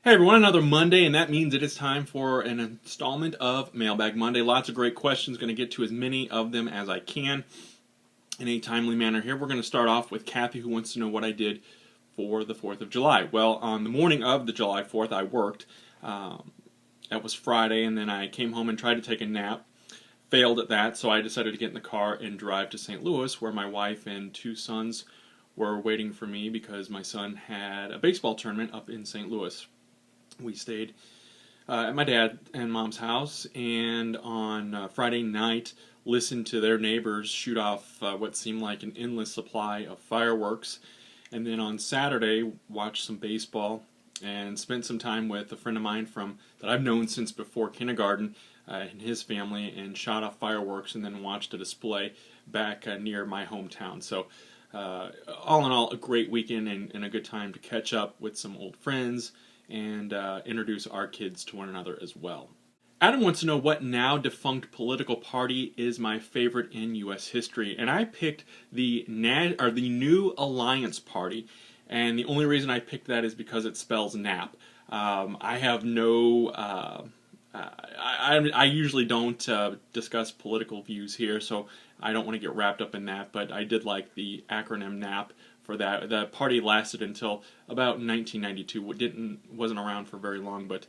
Hey everyone, another Monday, and that means it is time for an installment of Mailbag Monday. Lots of great questions, going to get to as many of them as I can in a timely manner here. We're going to start off with Kathy, who wants to know what I did for the 4th of July. Well, on the morning of the July 4th, I worked. That was Friday, and then I came home and tried to take a nap. Failed at that, so I decided to get in the car and drive to St. Louis, where my wife and two sons were waiting for me because my son had a baseball tournament up in St. Louis. We stayed at my dad and mom's house, and on Friday night listened to their neighbors shoot off what seemed like an endless supply of fireworks. And then on Saturday watched some baseball and spent some time with a friend of mine that I've known since before kindergarten and his family, and shot off fireworks and then watched a display back near my hometown. So all in all, a great weekend and a good time to catch up with some old friends and introduce our kids to one another as well. Adam wants to know what now defunct political party is my favorite in U.S. history, and I picked the New Alliance Party, and the only reason I picked that is because it spells nap. I have no. I usually don't discuss political views here, so I don't want to get wrapped up in that. But I did like the acronym NAP. For that. The party lasted until about 1992. Wasn't around for very long, but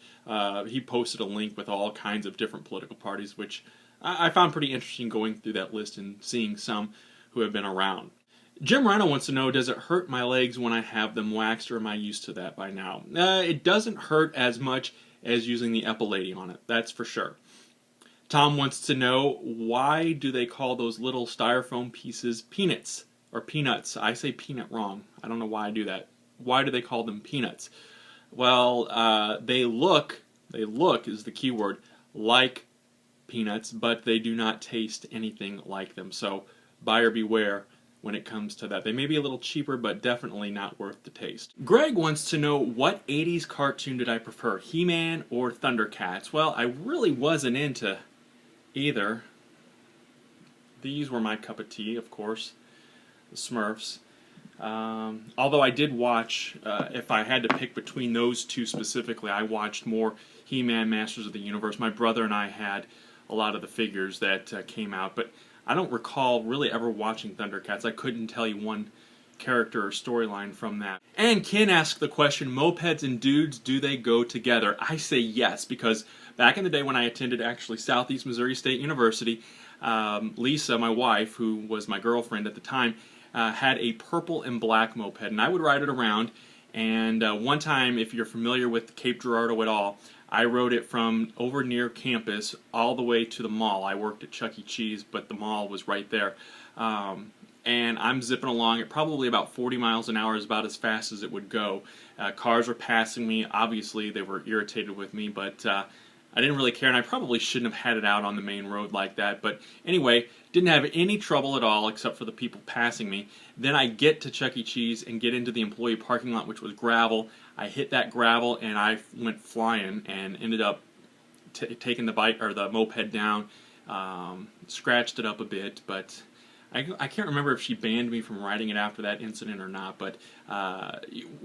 he posted a link with all kinds of different political parties, which I found pretty interesting going through that list and seeing some who have been around. Jim Rhino wants to know, does it hurt my legs when I have them waxed, or am I used to that by now? It doesn't hurt as much as using the Epilady on it, that's for sure. Tom wants to know, why do they call those little styrofoam pieces peanuts? Or peanuts. I say peanut wrong. I don't know why I do that. Why do they call them peanuts? Well, they look is the key word, like peanuts, but they do not taste anything like them. So buyer beware when it comes to that. They may be a little cheaper, but definitely not worth the taste. Greg wants to know, what 80s cartoon did I prefer, He-Man or Thundercats? Well, I really wasn't into either. These were my cup of tea, of course. The Smurfs. Although I did watch, if I had to pick between those two specifically, I watched more He-Man, Masters of the Universe. My brother and I had a lot of the figures that came out, but I don't recall really ever watching Thundercats. I couldn't tell you one character or storyline from that. And Ken asked the question, mopeds and dudes, do they go together? I say yes, because back in the day when I attended actually Southeast Missouri State University, Lisa, my wife, who was my girlfriend at the time, had a purple and black moped, and I would ride it around. And one time, if you're familiar with Cape Girardeau at all, I rode it from over near campus all the way to the mall. I worked at Chuck E. Cheese, but the mall was right there. And I'm zipping along at probably about 40 miles an hour, is about as fast as it would go. Cars were passing me. Obviously, they were irritated with me, but I didn't really care, and I probably shouldn't have had it out on the main road like that. But anyway, didn't have any trouble at all except for the people passing me. Then I get to Chuck E. Cheese and get into the employee parking lot, which was gravel. I hit that gravel and I went flying and ended up taking the bike or the moped down, scratched it up a bit, but I can't remember if she banned me from riding it after that incident or not, but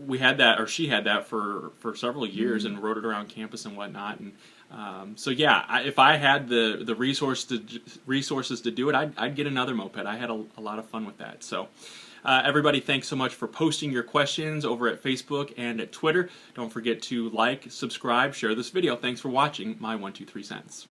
we had that, or she had that for several years and rode it around campus and whatnot. And so yeah, if I had the resources to do it, I'd get another moped. I had a lot of fun with that. So everybody, thanks so much for posting your questions over at Facebook and at Twitter. Don't forget to like, subscribe, share this video. Thanks for watching my 1, 2, 3 cents.